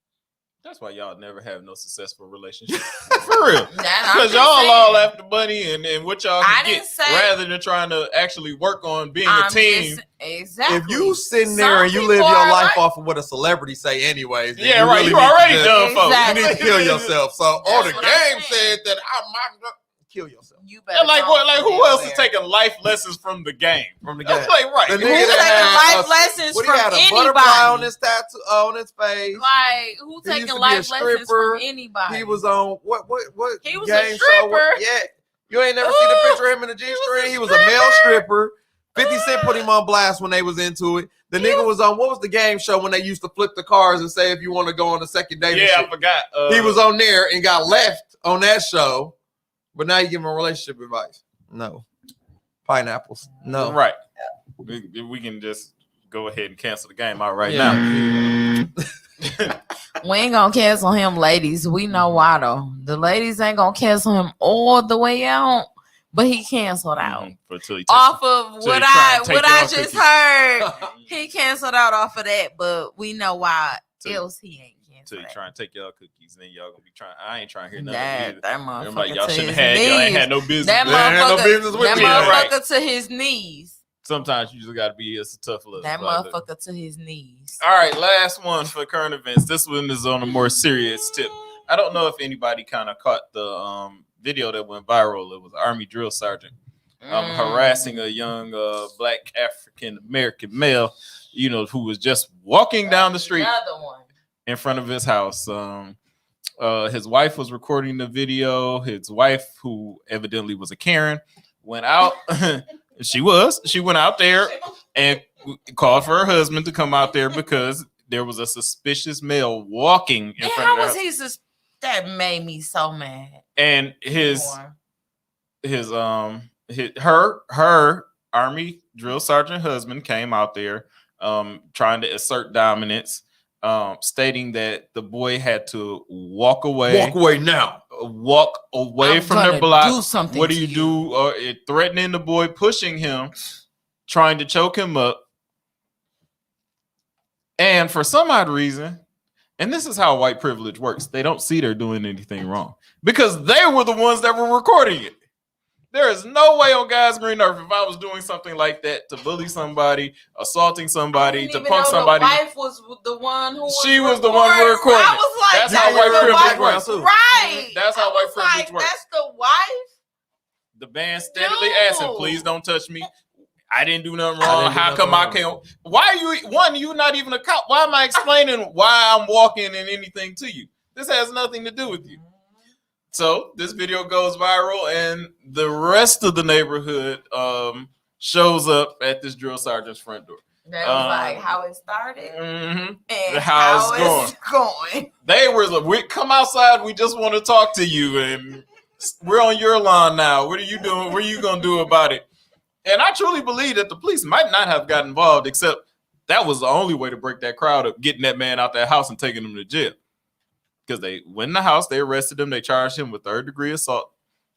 That's why y'all never have no successful relationship. For real. Because Because y'all all after money and what y'all I can didn't get say- rather than trying to actually work on being a team. Exactly. If you sitting there Some and you people live your are life like- off of what a celebrity say anyways, then Yeah, right. really You need to already just- done, folks. Exactly. You need to kill yourself. So That's on the what I'm game saying. said that I might kill yourself You better Like go what? Like who somewhere. else is taking life lessons from the game? from the game. That's like right. The Who's nigga taking that had life a- lessons What from he had a anybody? butterfly on his tattoo on his face. Like who He used taking to be a life lessons stripper. from anybody? He was on what He was a game show? stripper. Yeah, you ain't never seen the Ooh, picture of him in the G he was string. a He was a male stripper. stripper. 50 Cent put him on blast when they was into it. The nigga was on what was the game show when they used to flip the cars and say if you want to go on a second date? and Yeah, I shit? forgot. He was on there and got left on that show. But now you give him relationship advice. No. Pineapples. No. Right. We can just go ahead and cancel the game out right Yeah. now. We ain't gonna cancel him, ladies. We know why though. The ladies ain't gonna cancel him all the way out, but he canceled out Until he off of what I just cookies. heard. He canceled out off of that, but we know why else he ain't So canceled. you trying to take y'all cookies, and then y'all gonna be trying. I ain't trying to hear nothing. That I'm motherfucker like, y'all to shouldn't his have had. Y'all ain't knees. had no business. That Y'all ain't had no motherfucker, business with that me. Right. motherfucker to his knees. Sometimes you just gotta be. It's a tough look. That like motherfucker to his knees. All right, last one for current events. This one is on a more serious tip. I don't know if anybody kind of caught the video that went viral. It was Army drill sergeant harassing a young black African American male, who was just walking down the street Another one. in front of his house. His wife was recording the video. His wife, who evidently was a Karen, went out. She went out there and called for her husband to come out there because there was a suspicious male walking in front of How her was house. that made me so mad. And her Army drill sergeant husband came out there trying to assert dominance, stating that the boy had to walk away now. Walk away I'm from gonna their block. do something What do to you you. do? Threatening the boy, pushing him, trying to choke him up. And for some odd reason, and this is how white privilege works, they don't see they're doing anything wrong because they were the ones that were recording it. There is no way on God's green earth if I was doing something like that to bully somebody, assaulting somebody, to punk somebody. The wife was the one who She was the one recording. I was like, That's how white privilege works. Right. That's how white privilege works. That's the wife. The band steadily asking, please don't touch me. I didn't do nothing I wrong. didn't do How come nothing I can't? Why are you not even a cop? Why am I explaining why I'm walking and anything to you? This has nothing to do with you. So this video goes viral, and the rest of the neighborhood shows up at this drill sergeant's front door. That was like how it started and how it's going. They were like, "We come outside. We just want to talk to you, and we're on your lawn now. What are you doing? What are you gonna do about it?" And I truly believe that the police might not have got involved, except that was the only way to break that crowd up, getting that man out that house and taking him to jail. Because they went in the house, they arrested him, they charged him with 3rd-degree assault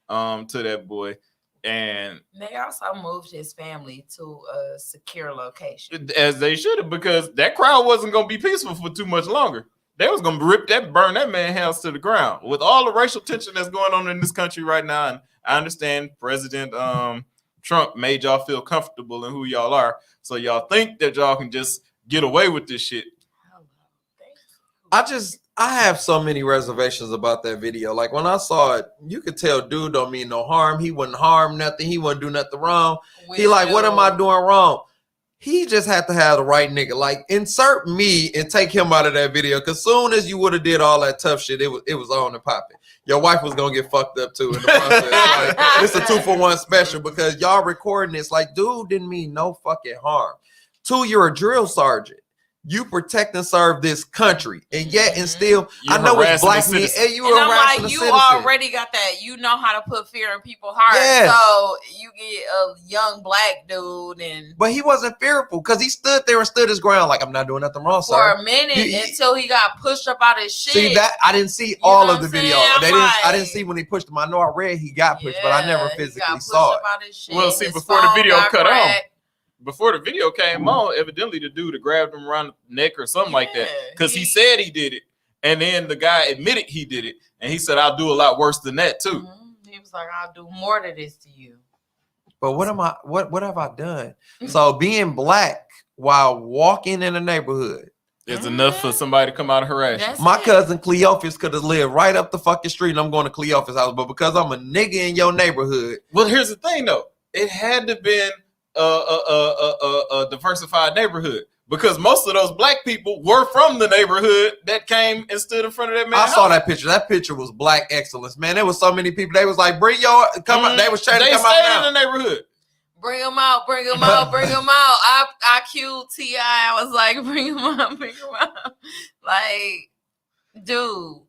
to that boy. And they also moved his family to a secure location. As they should have, because that crowd wasn't going to be peaceful for too much longer. They was going to burn that man's house to the ground. With all the racial tension that's going on in this country right now, and I understand President Trump made y'all feel comfortable in who y'all are, so y'all think that y'all can just get away with this shit. I have so many reservations about that video. Like when I saw it, you could tell dude don't mean no harm. He wouldn't harm nothing. He wouldn't do nothing wrong. He like, what am I doing wrong? He just had to have the right nigga. Like insert me and take him out of that video. Cause soon as you would have did all that tough shit, it was on and popping. Your wife was gonna get fucked up too in the process. Like, it's a 2-for-1 special because y'all recording this. Like, dude didn't mean no fucking harm. 2, you're a drill sergeant. You protect and serve this country, and yet and still, You're I know it's black men, citizen. and you and are I'm harassing like, the you citizen. already got that. You know how to put fear in people's hearts. Yes. So you get a young black dude, and But he wasn't fearful because he stood there and stood his ground. Like, I'm not doing nothing wrong, for sir. a minute until he got pushed up out his shit. See that? I didn't see You all know of the what I'm video. saying? I didn't see when he pushed him. I know I read he got pushed, but I never he physically got pushed saw up it. out his shit. Well, see, His before the phone video got cut on, cracked. before the video came on, evidently the dude had grabbed him around the neck or something like that, because he said he did it, and then the guy admitted he did it, and he said, "I'll do a lot worse than that too." He was like, "I'll do more to this to you." But what have I done? So being black while walking in the neighborhood. It's enough for somebody to come out and harass you. My cousin Cleophas could have lived right up the fucking street, and I'm going to Cleophas' house, but because I'm a nigga in your neighborhood. Well, here's the thing though. It had to been a diversified neighborhood, because most of those black people were from the neighborhood that came and stood in front of that man. I saw that picture. That picture was black excellence, man. There was so many people. They was like, "Bring your come out." They was trying to come out now. in the neighborhood. Bring him out, bring him out, bring him out. I queued T.I. I was like, bring him out, bring him out. Like, dude,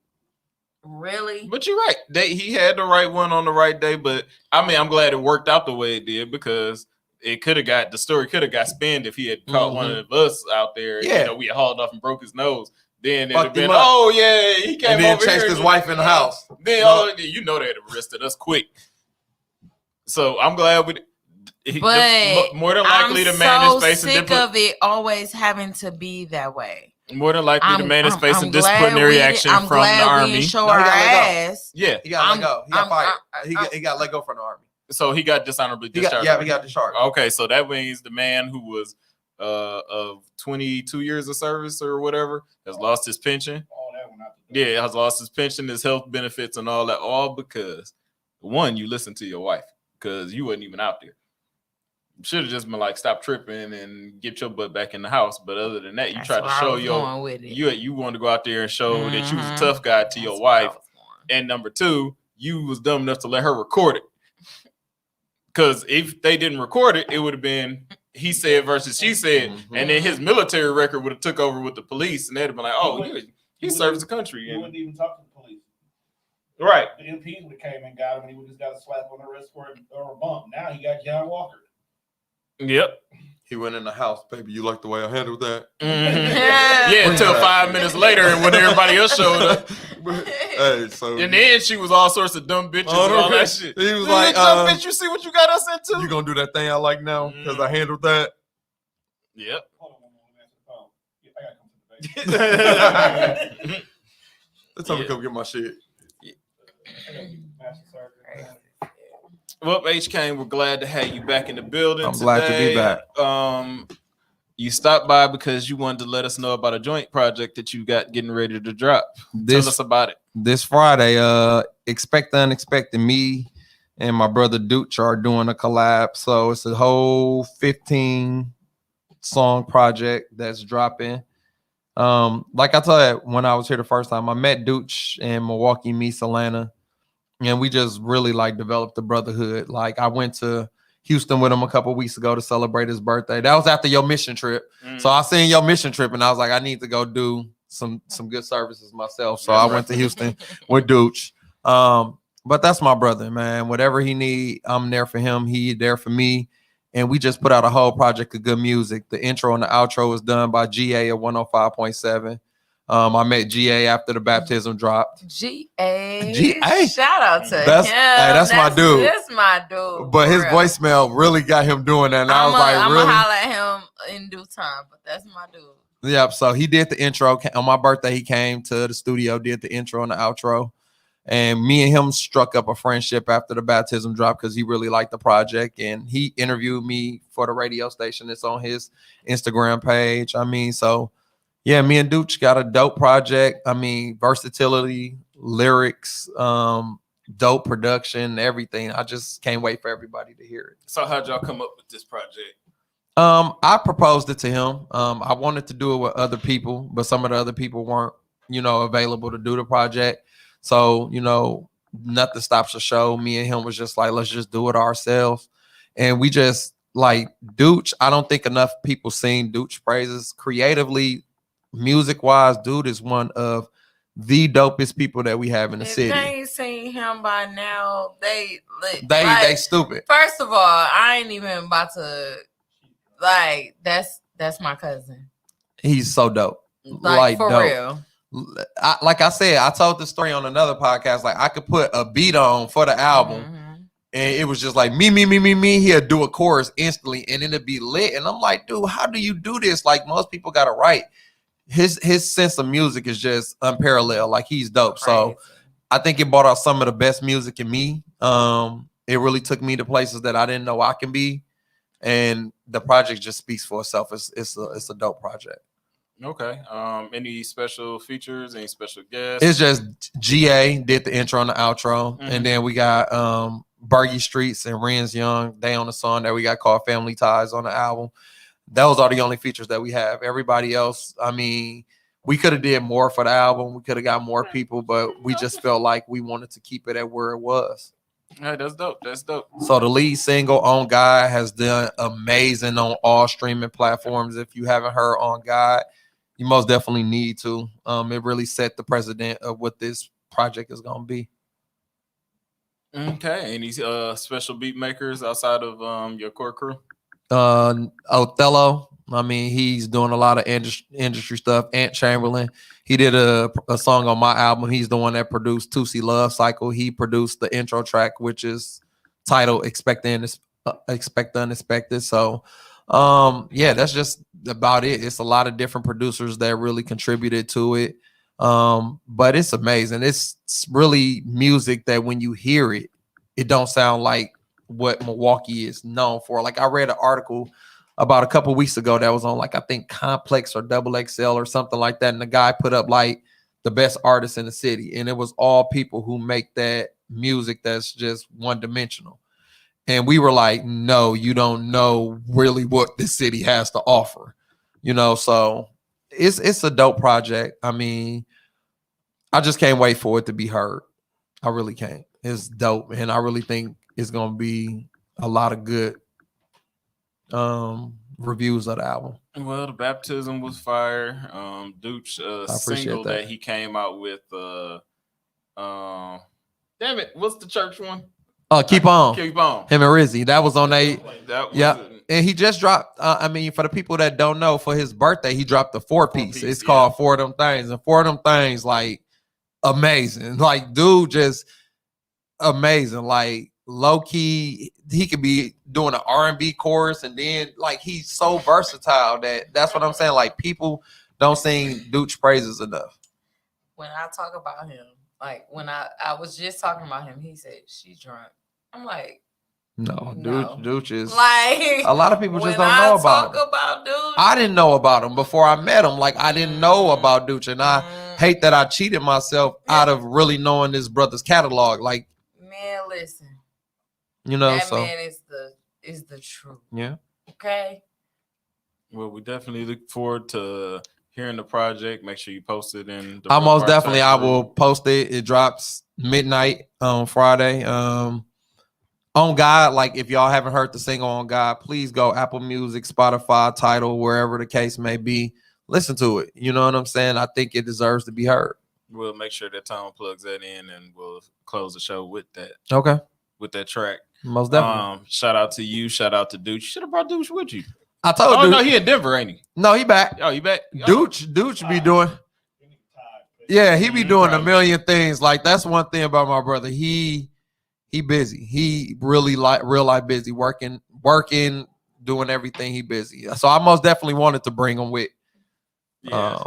really? But you're right. He had the right one on the right day. But I mean, I'm glad it worked out the way it did, because the story could have got spinned if he had caught one of us out there. Yeah. We had hauled off and broke his nose. Then it'd Fucked been, him up. oh yeah, he came And then over chased here his and- wife in the house. Then No. you know they'd arrested us quick. So I'm glad But more than likely the man so is facing sick of it always having to be that way. more than likely the man is facing glad disciplinary we- action I'm from glad the we army. didn't show No, he our got let go. ass. Yeah, He got let go. He got fired. I'm- He got let go from the army. so he got dishonorably He got, discharged. he got discharged. Okay, so that means the man who was of 22 years of service or whatever has lost his pension. All that one out the door. Yeah, has lost his pension, his health benefits, and all that, all because one, you listened to your wife because you wasn't even out there. Should have just been like, stop tripping and get your butt back in the house. But other than that, you That's tried to where I show was your going with it. you wanted to go out there and show that you was a Mhm. tough guy to your That's where I wife. was going. And number two, you was dumb enough to let her record it. Because if they didn't record it, it would have been he said versus she said, Mhm. and then his military record would have took over with the police, and they'd have been like, "Oh, He he serves the country." He And, wouldn't even talk to the police. right. The MPs would have came and got him, and he would just got a slap on the wrist or a bump. Now he got John Walker. Yep. He went in the house, baby. You like the way I handled that? Mhm. Yeah, until 5 minutes later, and when everybody else showed up, Hey, so and then she was all sorts of dumb bitches Oh, and all okay. that shit. he was You like, dumb bitch, you see what you got us into? "You gonna do that thing I like now because I handled that." Yep. Hold on one moment, answer the phone. Yeah, I gotta come to the base. They told me Yeah. to come get my shit. I gotta get master surgery. Well, H Kane, we're glad to have you back in the building. I'm glad to be today. back. You stopped by because you wanted to let us know about a joint project that you got getting ready to drop. Tell us about it. This Friday, expect the unexpected. Me and my brother Dooch are doing a collab. So it's a whole 15 song project that's dropping. Like I told you when I was here the first time, I met Dooch in Milwaukee, meets Atlanta, and we just really like developed the brotherhood. Like I went to Houston with him a couple weeks ago to celebrate his birthday. That was after your mission trip. So I seen your mission trip and I was like, I need to go do some good services myself. So I went to Houston with Dooch. But that's my brother, man. Whatever he need, I'm there for him. He there for me. And we just put out a whole project of good music. The intro and the outro was done by GA at 105.7. I met GA after the baptism dropped. GA. Shout out to That's- him. hey, that's my dude. That's my dude. But his for real. voicemail really got him doing that. And I was I'm like, gonna really? holler at him in due time, but that's my dude. Yep. So he did the intro on my birthday. He came to the studio, did the intro and the outro, and me and him struck up a friendship after the baptism drop because he really liked the project, and he interviewed me for the radio station. It's on his Instagram page. I mean, so yeah, me and Dooch got a dope project. I mean, versatility, lyrics, dope production, everything. I just can't wait for everybody to hear it. So how'd y'all come up with this project? I proposed it to him. I wanted to do it with other people, but some of the other people weren't, available to do the project. So, nothing stops the show. Me and him was just like, let's just do it ourselves. And we just like Dooch. I don't think enough people sing Dooch praises creatively, music wise. Dude is one of the dopest people that we have in the If city. they ain't seen him by now, they They stupid. First of all, I ain't even about to that's my cousin. He's so dope. Like for dope. real. Like I said, I told the story on another podcast. Like I could put a beat on for the album, Mhm. and it was just like me. He'll do a chorus instantly, and then it'd be lit. And I'm like, dude, how do you do this? Like most people got to write. His sense of music is just unparalleled. Like he's dope. So Crazy. I think it brought out some of the best music in me. It really took me to places that I didn't know I can be, and the project just speaks for itself. It's a dope project. Okay. Any special features? Any special guests? It's just GA did the intro and the outro, Mhm. and then we got Bergie Streets and Renz Young. They on the song that we got called Family Ties on the album. Those are the only features that we have. Everybody else, I mean, we could have did more for the album. We could have got more people, but we just felt like we wanted to keep it at where it was. All right, that's dope. That's dope. So the lead single On God has done amazing on all streaming platforms. If you haven't heard On God, you most definitely need to. It really set the precedent of what this project is going to be. Okay. Any special beat makers outside of your core crew? Othello, I mean, he's doing a lot of industry stuff. Ant Chamberlain, he did a song on my album. He's the one that produced Tootsie Love Cycle. He produced the intro track, which is titled Expect the Unexpected. So, yeah, that's just about it. It's a lot of different producers that really contributed to it. But it's amazing. It's really music that when you hear it, it don't sound like what Milwaukee is known for. Like I read an article about a couple weeks ago that was on like I think Complex or Double XL or something like that, and the guy put up like the best artists in the city, and it was all people who make that music that's just one dimensional. And we were like, no, you don't know really what this city has to offer, you know. So it's a dope project. I mean, I just can't wait for it to be heard. I really can't. It's dope, and I really think it's gonna be a lot of good reviews of the album. Well, the Baptism was fire. Dooch single that he came out with. Damn it, what's the church one? Keep on. Keep on. Him and Rizzy. That was on yeah. And he just dropped. I mean, for the people that don't know, for his birthday, he dropped a four-piece. It's called Four of Them Things, and Four of Them Things, like amazing. Like, dude, just amazing. Like, low key, he could be doing an R&B chorus, and then like he's so versatile that's what I'm saying. Like, people don't sing Dooch praises enough. When I talk about him, like when I was just talking about him, he said she's drunk. I'm like, no. Dooch is like a lot of people just don't know about him. Dooch, I didn't know about him before I met him. Like, I didn't know about Dooch, and I hate that I cheated myself out of really knowing this brother's catalog. Like, man, listen. You know, that man is the truth. Yeah. Okay. Well, we definitely look forward to hearing the project. Make sure you post it in. Most definitely, I will post it. It drops midnight on Friday. On God, like if y'all haven't heard the single On God, please go Apple Music, Spotify, Tidal, wherever the case may be. Listen to it. You know what I'm saying? I think it deserves to be heard. We'll make sure that Tom plugs that in, and we'll close the show with that. Okay. With that track. Most definitely. Shout out to you. Shout out to Dooch. You should have brought Dooch with you. I told you. Oh, no, he in Denver, ain't he? No, he back. Oh, he back? Dooch be doing. Yeah, he be doing a million things. Like, that's one thing about my brother. He busy. He really real life busy, working, doing everything. He busy. So I most definitely wanted to bring him with. Yeah,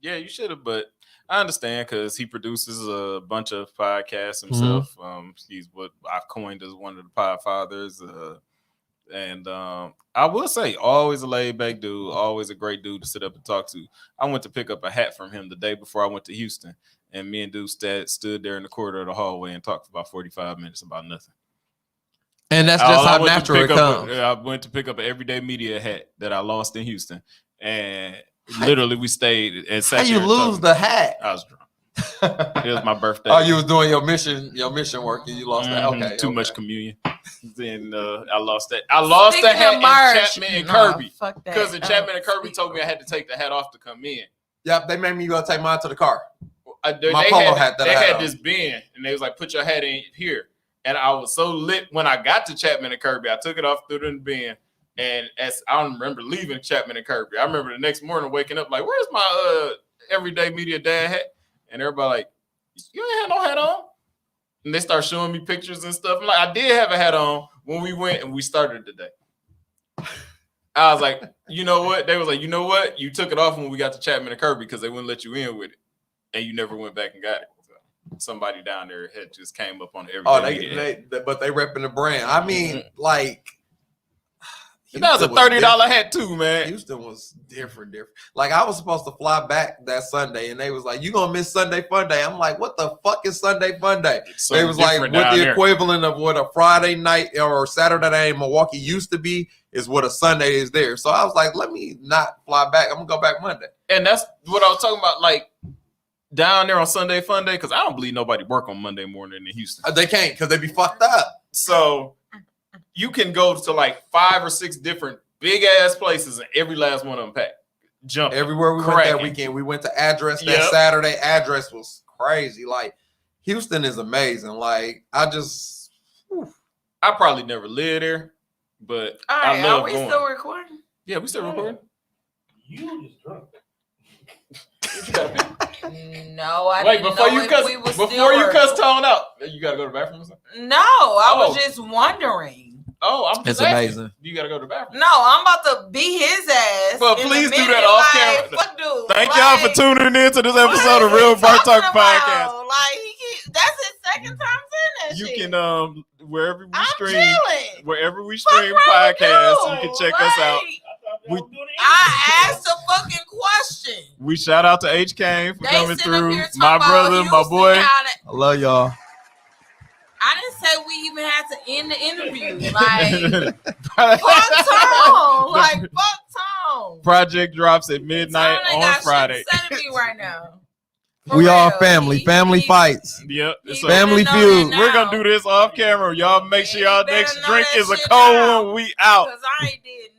you should have, but I understand because he produces a bunch of podcasts himself. He's what I've coined as one of the pod fathers. And I will say, always a laid back dude, always a great dude to sit up and talk to. I went to pick up a hat from him the day before I went to Houston, and me and dude stood there in the corridor of the hallway and talked for about 45 minutes about nothing. And that's just how natural it comes. I went to pick up an Everyday Media hat that I lost in Houston, and literally we stayed and sat. How you lose the hat? I was drunk. It was my birthday. Oh, you was doing your mission work, and you lost that. Okay, too much communion. Then I lost that. I lost the hat in Chapman and Kirby. Because Chapman and Kirby told me I had to take the hat off to come in. Yep, they made me go take mine to the car. My polo hat that I had this bin, and they was like, "Put your hat in here." And I was so lit when I got to Chapman and Kirby. I took it off, threw it in the bin, and as I don't remember leaving Chapman and Kirby. I remember the next morning waking up like, "Where's my Everyday Media dad hat?" And everybody like, "You ain't had no hat on." And they start showing me pictures and stuff. I'm like, I did have a hat on when we went and we started today. I was like, you know what? They was like, you know what? You took it off when we got to Chapman and Kirby because they wouldn't let you in with it. And you never went back and got it. So somebody down there had just came up on the Everyday. But they repping the brand. I mean, like, that was a $30 hat too, man. Houston was different. Like, I was supposed to fly back that Sunday, and they was like, "You gonna miss Sunday Fun Day?" I'm like, "What the fuck is Sunday Fun Day?" They was like, "What the equivalent of what a Friday night or Saturday night in Milwaukee used to be is what a Sunday is there." So I was like, "Let me not fly back. I'm gonna go back Monday." And that's what I was talking about, like down there on Sunday Fun Day, because I don't believe nobody work on Monday morning in Houston. They can't because they be fucked up. So you can go to like 5 or 6 different big ass places, and every last one of them packed. Jump everywhere we went that weekend. We went to Address that Saturday. Address was crazy. Like, Houston is amazing. Like, I probably never lived there, but all right, I love are we going. Still recording? Yeah, we still recording. You just drunk. What you gotta be? No, I Wait, didn't before know you if cuss, we was before still you cuss working. Tone out, you gotta go to the bathroom or something? No, I was Oh. just wondering. Oh, I'm It's just asking. amazing. You gotta go to the bathroom. No, I'm about to beat his ass. Well, in a please do minute, that off like, camera. Fuck dude. Thank y'all for Like, tuning in to this what episode of is he Real Bar Talk talking Podcast. about? Like that's his second time saying that You shit. can wherever we I'm stream, chilling. wherever we Fuck stream wrong with podcasts, you can check us out. Like, I thought y'all was doing it. I asked a fucking question. We shout out to H Kane for They coming sit up through. here talking My about brother, my Houston, boy. how to- I love y'all. I didn't say we even had to end the interview. Like, fuck Tone. Like, fuck Tone. Project drops at midnight Tone ain't on got Friday. shit to say to me right now. For We all real. family. Family fights. Yep. he So better Family know feud. that we're gonna now. do this off camera. Y'all make sure He y'all better next know drink that is a shit cold now. one. We out. Cause I ain't did